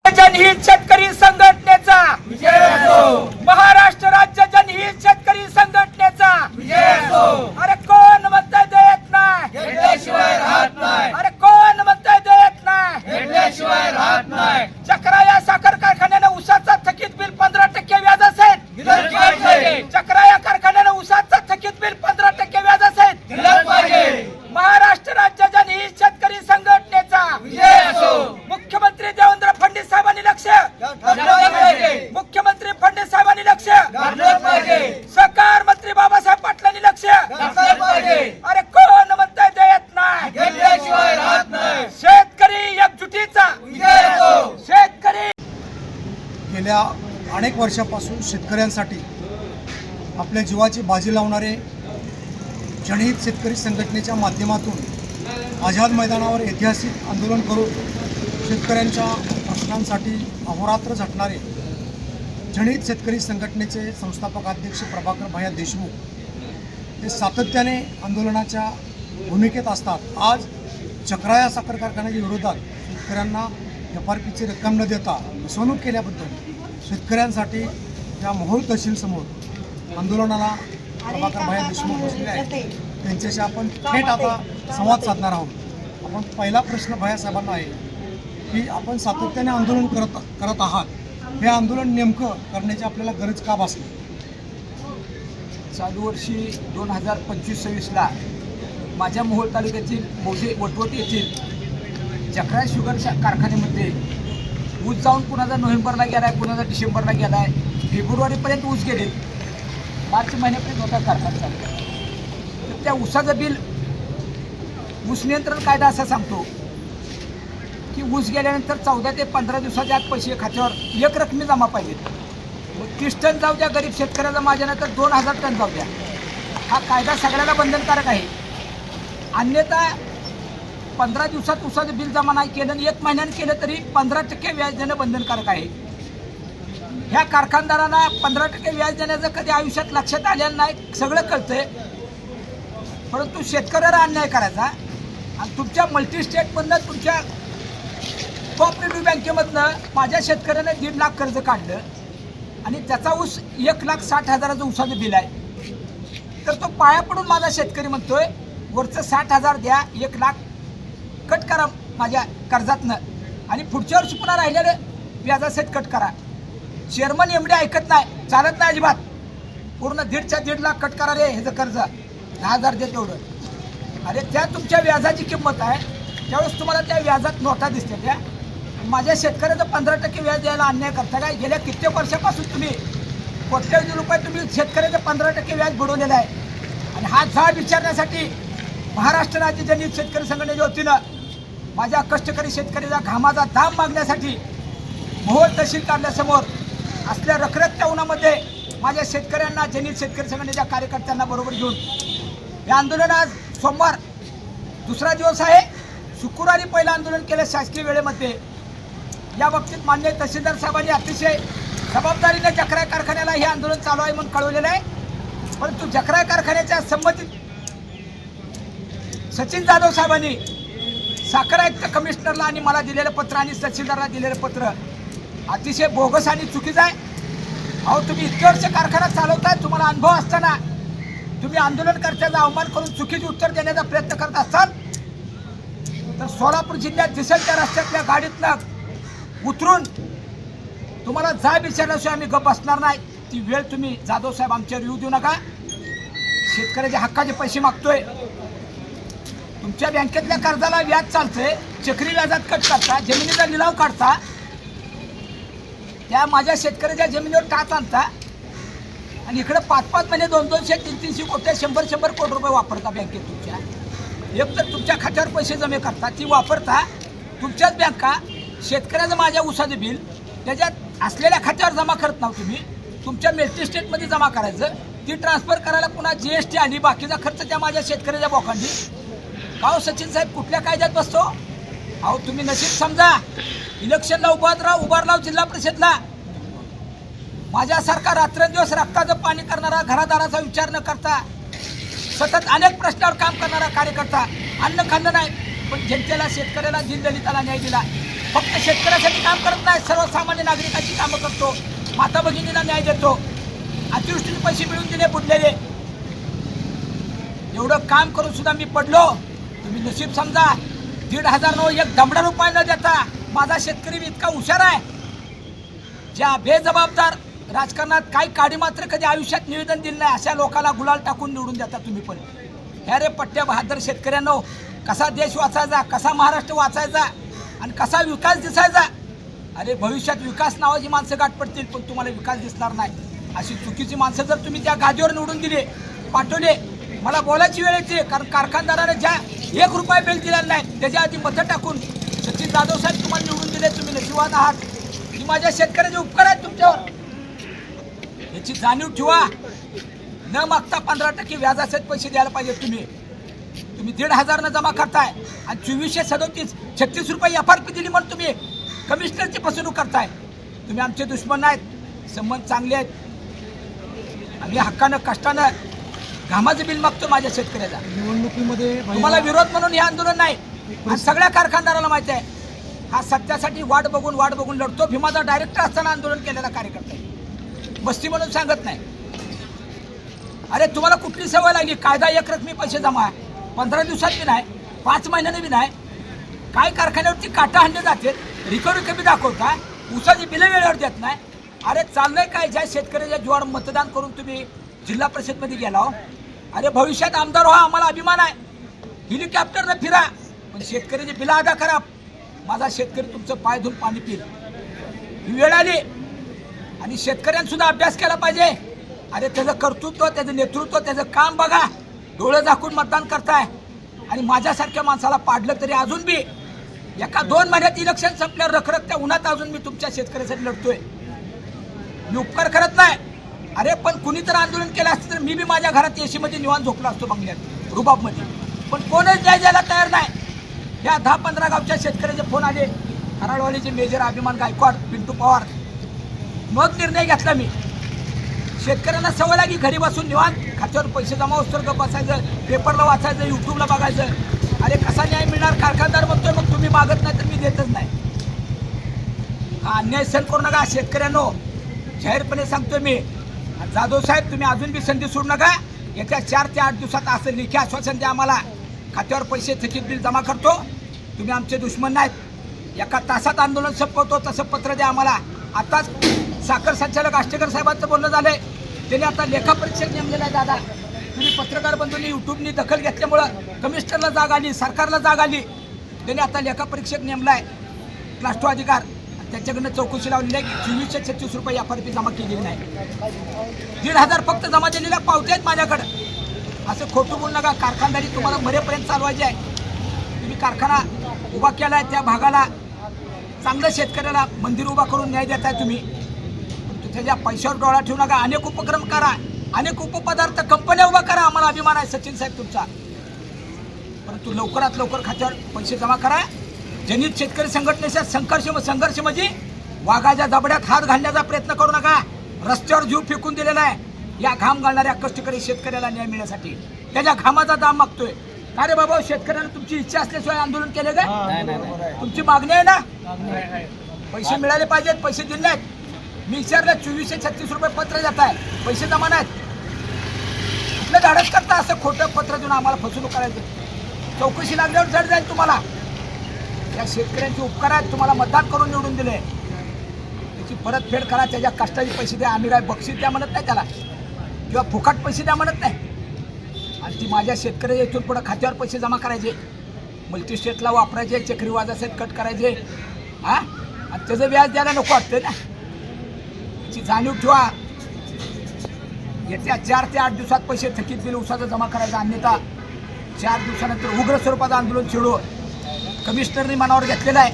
जनहित शेतकरी संघटनेचा विजय असो, महाराष्ट्र राज्य जनहित शेतकरी संघटनेचा विजय असो. अरे कोण म्हणताय देत नाही, घेतल्याशिवाय राहत नाही, अरे कोण म्हणताय देत नाही, घेतल्याशिवाय राहत नाही. चक्रा या साखर कारखान्याने ऊसाचा थकीत बिल 15% व्याज असेल, दिलंच पाहिजे, चक्रा या कारखान्याने ऊसाचा थकीत बिल 15% व्याज असेल. दिलंच पाहिजे. महाराष्ट्र राज्य जनहित शेतकरी संघटनेचा विजय असो. मुख्यमंत्री देवेंद्र फडणवीस साहेबांनी लक्ष, घातलंच पाहिजे, मुख्यमंत्री फडणवीस साहेबांनी लक्ष, घातलंच पाहिजे, सहकार मंत्री बाबासाहेब पाटलांनी लक्ष. घातलंच पाहिजे. अरे कोण म्हणताय देत नाही, घेतल्याशिवाय राहत नाही. शेतकरी एकजुटीचा विजय असो. शेतकरी. गेल्या अनेक वर्षापासून शेतकऱ्यांसाठी आपल्या जीवाची बाजी लावणारे जनहित शेतकरी संघटनेच्या माध्यमातून आझाद मैदानावर ऐतिहासिक आंदोलन करून शेतकऱ्यांच्या प्रश्नांसाठी अहोरात्र झटणारे जनहित शेतकरी संघटनेचे संस्थापक अध्यक्ष प्रभाकर भैया देशमुख हे सातत्याने आंदोलनाच्या भूमिकेत असतात. आज चक्रा या साखर कारखान्याच्या विरोधात शेतकऱ्यांना FRPची रक्कम न देता फसवणूक केल्याबद्दल शेतकऱ्यांसाठी या मोहोळ तहसीलसमोर आंदोलनाला प्रभाकर भैया देशमुख बसलेले आहेत. त्यांच्याशी आपण थेट आता संवाद साधणार आहोत. आपण पहिला प्रश्न भैया साहेबांना आहे की आपण सातत्याने आंदोलन करत आहात, हे आंदोलन नेमकं करण्याची आपल्याला गरज का भासली? चालू वर्षी 2025-26ला माझ्या मोहोळ तालुक्यातील मोठे वटवट येथील चक्रा शुगर कारखान्यामध्ये ऊस जाऊन कुणाचा नोव्हेंबरला गेला आहे, कुणाचा डिसेंबरला गेला आहे, फेब्रुवारीपर्यंत ऊस गेले, मार्च महिन्यापर्यंत होता कारखाना चालू. तर त्या ऊसाचं बिल ऊस नियंत्रण कायदा असा सांगतो की ऊस गेल्यानंतर 14 ते 15 दिवसाच्या आत पैसे खात्यावर एक रकमी जमा पाहिजेत. 30 टन जाऊ द्या गरीब शेतकऱ्याचा, माझ्यानंतर 2000 टन जाऊ द्या. हा कायदा सगळ्याला बंधनकारक आहे. अन्यथा 15 दिवसात ऊसाचं बिल जमा नाही केलं आणि 1 महिन्याने केलं तरी 15% व्याज देणं बंधनकारक आहे. ह्या कारखानदारांना 15% व्याज देण्याचं कधी आयुष्यात लक्षात आलेलं नाही. सगळं कळतंय, परंतु शेतकऱ्याला अन्याय करायचा आणि तुमच्या मल्टीस्टेटमधनं, तुमच्या कोऑपरेटिव्ह बँकेमधनं माझ्या शेतकऱ्याने 1.5 लाख कर्ज काढलं आणि त्याचा ऊस 1,60,000चं ऊसाचं बिल आहे. तर तो पाया पडून माझा शेतकरी म्हणतोय वरचं 60,000 द्या, 1 लाख कट करा माझ्या कर्जातनं आणि पुढच्या वर्षी पुन्हा राहिलेलं व्याजासहित कट करा. चेअरमन एमडी ऐकत नाही, चालत नाही अजिबात. पूर्ण 1.5 लाख कट करा रे, ह्याचं कर्ज 10,000 दे तेवढं. अरे त्या तुमच्या व्याजाची किंमत आहे, त्यावेळेस तुम्हाला त्या व्याजात नोटा दिसते. त्या माझ्या शेतकऱ्याचं 15% व्याज द्यायला अन्याय करता काय? गेल्या कित्येक वर्षापासून तुम्ही कोट्यवधी रुपये तुम्ही शेतकऱ्याचं 15% व्याज बुडवलेलं आहे. आणि हा जाब विचारण्यासाठी महाराष्ट्र राज्य जनहित शेतकरी संघटनेच्या वतीनं माझ्या कष्टकरी शेतकऱ्याचा घामाचा दाम मागण्यासाठी मोहोळ तहसील कार्यालयासमोर असल्या रखरखत्या उन्हामध्ये माझ्या शेतकऱ्यांना, जनहित शेतकरी संघटनेच्या कार्यकर्त्यांना बरोबर घेऊन हे आंदोलन आज सोमवार दुसरा दिवस आहे. शुक्रवारी पहिलं आंदोलन केलं शासकीय वेळेमध्ये. या बाबतीत माननीय तहसीलदार साहेबांनी अतिशय जबाबदारीने चक्रा कारखान्याला हे आंदोलन चालू आहे म्हणून कळवलेलं आहे. परंतु चक्रा कारखान्याच्या संबंधित सचिन जाधव साहेबांनी साखर आयुक्त कमिशनरला आणि मला दिलेलं पत्र आणि तहसीलदारला दिलेलं पत्र अतिशय बोगस आणि चुकीचं आहे. अहो, तुम्ही इतके वर्ष कारखाना चालवताय, तुम्हाला अनुभव असताना तुम्ही आंदोलनकर्त्याचा अवमान करून चुकीचे उत्तर देण्याचा प्रयत्न करत असाल तर सोलापूर जिल्ह्यात दिसेल त्या रस्त्यातल्या गाडीतनं उतरून तुम्हाला जाब विचारल्याशिवाय आम्ही गप बसणार नाही. ती वेळ तुम्ही जाधव साहेब आमच्यावर येऊ देऊ नका. शेतकऱ्याच्या हक्काचे पैसे मागतोय, तुमच्या बँकेतल्या कर्जाला व्याज चालतंय, चक्री व्याजात कट करता, जमिनीचा लिलाव काढता, त्या माझ्या शेतकऱ्याच्या जमिनीवर टाच आणता आणि इकडे 5-5 महिने 200, 300 कोटी, 100 कोटी रुपये वापरता बँकेत तुमच्या. एक तर तुमच्या खात्यावर पैसे जमे करता, ती वापरता. तुमच्याच बँका शेतकऱ्याचं माझ्या ऊसाचं बिल त्याच्यात असलेल्या खात्यावर जमा करत नाव तुम्ही, तुमच्या मल्टी स्टेटमध्ये जमा करायचं, ती ट्रान्सफर करायला पुन्हा GST आली, बाकीचा खर्च त्या माझ्या शेतकऱ्याच्या बोकांडी. अहो सचिन साहेब, कुठल्या कायद्यात बसतो? अहो तुम्ही नशीब समजा, इलेक्शनला उभारला जिल्हा परिषदला, माझ्यासारखा रात्रंदिवस रक्ताचं पाणी करणारा, घरादाराचा विचार न करता सतत अनेक प्रश्नावर काम करणारा कार्यकर्ता, अन्न खाल्लं नाही पण जनतेला, शेतकऱ्याला, दीनदलिताला न्याय दिला. फक्त शेतकऱ्यासाठी काम करत नाही, सर्वसामान्य नागरिकांची कामं करतो, माता भगिनीला न्याय देतो, अतिवृष्टीने पैसे मिळवून दिले बुडलेले. एवढं काम करून सुद्धा मी पडलो. तुम्ही नशीब समजा. 1,500 एक दमडा रुपये न देता माझा शेतकरी इतका हुशार आहे. ज्या बेजबाबदार राजकारणात काही काडी मात्र कधी आयुष्यात निवेदन दिलं नाही अशा लोकांना गुलाल टाकून निवडून देता तुम्ही. पण ह्या रे पट्ट्या बहादर शेतकऱ्यांनो, कसा देश वाचायचा, कसा महाराष्ट्र वाचायचा आणि कसा विकास दिसायचा. अरे भविष्यात विकास नावाची माणसं गाठ पडतील पण तुम्हाला विकास दिसणार नाही. अशी चुकीची माणसं जर तुम्ही त्या गादीवर निवडून दिले, पाठवले, मला बोलायची वेळ येते. कारण कारखानदाराने ज्या 1 रुपया बिल दिलेला नाही त्याच्या आधी मतं टाकून सचिन जाधव साहेब तुम्हाला निवडून दिले. तुम्ही नशिबान आहात की माझ्या शेतकऱ्याचे उपकार आहेत तुमच्यावर. याची जाणीव ठेवा. न मागता 15% व्याजासहित पैसे द्यायला पाहिजे. तुम्ही 1,500 जमा करताय आणि 2437 रुपये FRP दिली म्हणून तुम्ही कमिशनरची फसवणूक करताय. तुम्ही आमचे दुश्मन नाहीत, संबंध चांगले आहेत. आम्ही हक्कानं कष्टानं घामाचं बिल मागतो माझ्या शेतकऱ्याचा. निवडणुकीमध्ये तुम्हाला विरोध म्हणून हे आंदोलन नाही. आणि सगळ्या कारखानदाराला माहिती आहे हा सत्यासाठी वाट बघून लढतो. भीमाचा डायरेक्टर असताना आंदोलन केलेला कार्यकर्ता आहे. बस्ती म्हणून सांगत नाही. अरे तुम्हाला कुठली सवय लागली? कायदा एकरकमी पैसे जमा आहे, 15 दिवसात बी नाही, 5 महिन्याने बी नाही. काय कारखान्यावरती काटा हाणले जाते, रिकव्हरी कमी दाखवता, ऊसाची बिलं वेळेवर देत नाही. अरे चाललंय काय? ज्या शेतकऱ्याच्या जीवावर मतदान करून तुम्ही जिल्हा परिषदमध्ये गेला हो. अरे भविष्यात आमदार व्हा, आम्हाला अभिमान आहे. हेलिकॉप्टरनं फिरा पण शेतकऱ्याची बिलं अदा करा. माझा शेतकरी तुमचं पाय धुवून पाणी पिल. ही वेळ आली आणि शेतकऱ्यांनी सुद्धा अभ्यास केला पाहिजे. अरे त्याचं कर्तृत्व, त्याचं नेतृत्व, त्याचं काम बघा. डोळे झाकून मतदान करताय आणि माझ्यासारख्या माणसाला पाडलं तरी अजून बी 1-2 महिन्यात इलेक्शन संपल्यावर रखरखत्या उन्हात अजून मी तुमच्या शेतकऱ्यासाठी लढतोय. मी उपकार करत नाही. अरे पण कुणी तर आंदोलन केलं असतं तर मी बी माझ्या घरात एसीमध्ये निवांत झोपलो असतो, बंगल्यात, रुबाबमध्ये. पण कोणच न्याय द्यायला तयार नाही. या 10-15 गावच्या शेतकऱ्याचे फोन आले. हराळवाडीचे मेजर अभिमान गायकवाड, पिंटू पवार. मग निर्णय घेतला मी. शेतकऱ्यांना सवय लागली घरी बसून निवांत खात्यावर पैसे जमा होतं का बसायचं, पेपरला वाचायचं, यूट्यूबला बघायचं. अरे कसा न्याय मिळणार? कारखानदार म्हणतोय मग तुम्ही मागत नाही तर मी देतच नाही. हा अन्याय सहन करू नका शेतकऱ्यांनो, जाहीरपणे सांगतोय मी. जाधव साहेब तुम्ही अजून बी संधी सोडू नका. येत्या 4 ते 8 दिवसात असं लेखी आश्वासन द्या आम्हाला. खात्यावर पैसे थकीत बिल जमा करतो. तुम्ही आमचे दुश्मन नाहीत. 1 तासात आंदोलन संपवतो तसं पत्र द्या आम्हाला. आताच साखर संचालक आष्टेकर साहेबांचं बोलणं झालंय. त्यांनी आता लेखापरीक्षक नेमलेला आहे. दादा तुम्ही पत्रकार बंधूंनी युट्यूबनी दखल घेतल्यामुळं कमिशनरला जाग आली, सरकारला जाग आली. त्यांनी आता लेखापरीक्षक नेमलाय, क्लास 2 अधिकार. त्याच्याकडनं चौकशी लावलेली आहे की 2436 रुपये FRP जमा केलेली नाही. 1,500 फक्त जमा दिलेल्या पावत्या आहेत माझ्याकडं. असं खोटं बोलू नका. कारखानदारी तुम्हाला मरेपर्यंत चालवायची आहे. तुम्ही कारखाना उभा केला आहे, त्या भागाला चांगलं शेतकऱ्याला मंदिर उभा करून न्याय देताय तुम्ही. त्याच्या पैशावर डोळा ठेवू नका. अनेक उपक्रम करा, अनेक उपपदार्थ कंपन्या उभा करा. आम्हाला अभिमान आहे सचिन साहेब तुमचा. परंतु लवकरात लवकर खात्यावर पैसे जमा करा. जनहित शेतकरी संघटनेचा संघर्ष म्हणजे वाघाच्या जबड्यात हात घालण्याचा प्रयत्न करू नका. रस्त्यावर जीव फेकून दिलेला आहे या घाम घालणाऱ्या कष्टकरी शेतकऱ्याला न्याय मिळण्यासाठी. त्याच्या घामाचा दाम मागतोय. अरे बाबा शेतकऱ्यांना तुमची इच्छा असल्याशिवाय आंदोलन केले का? तुमची मागणी आहे ना? पैसे मिळाले पाहिजेत, पैसे दिले नाहीत. मी विचारलं 2436 रुपये पत्र देत आहे, पैसे जमा नाहीत. कुठलं धाडस करता असं खोटं पत्र देऊन आम्हाला फसवणूक करायचं? चौकशी लागल्यावर जड जाईल तुम्हाला. या शेतकऱ्यांचे उपकार आहेत, तुम्हाला मतदान करून निवडून दिले. त्याची परतफेड करा. त्याच्या कष्टाचे पैसे द्या. आम्ही काय बक्षीस द्या म्हणत नाही त्याला किंवा फुकट पैसे द्या म्हणत नाही. आणि ती माझ्या शेतकऱ्याच्या इथून पुढं खात्यावर पैसे जमा करायचे, मल्टीस्टेटला वापरायचे, चक्रीवाजासहित कट करायचे. हा आणि त्याचं व्याज द्यायला नको वाटतंय ना. त्याची जाणीव ठेवा. येत्या 4 ते 8 दिवसात पैसे थकीत बिल उसाचं जमा करायचं. अन्यथा 4 दिवसानंतर उग्र स्वरूपाचं आंदोलन छेडू. कमिशनरनी मनावर घेतलेलं आहे.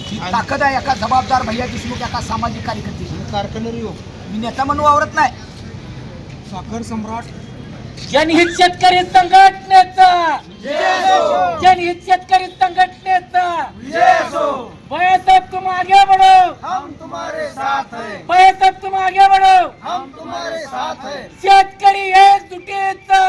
ही ताकद आहे एका जबाबदार भैया देशमुख, एका सामाजिक कार्यकर्त्याची. कारखानदारी हो, मी नेता म्हणून वावरत नाही. साखर सम्राट जनहित शेतकरी संघटनेचा, जनहित शेतकरी संघटनेचा भैया साहब तुम आगे बढ़ो, हम तुम्हारे साथ हैं, भैया साहब तुम आगे बढ़ो. हम तुम्हारे साथ हैं. शेतकरी एकजुटीचा,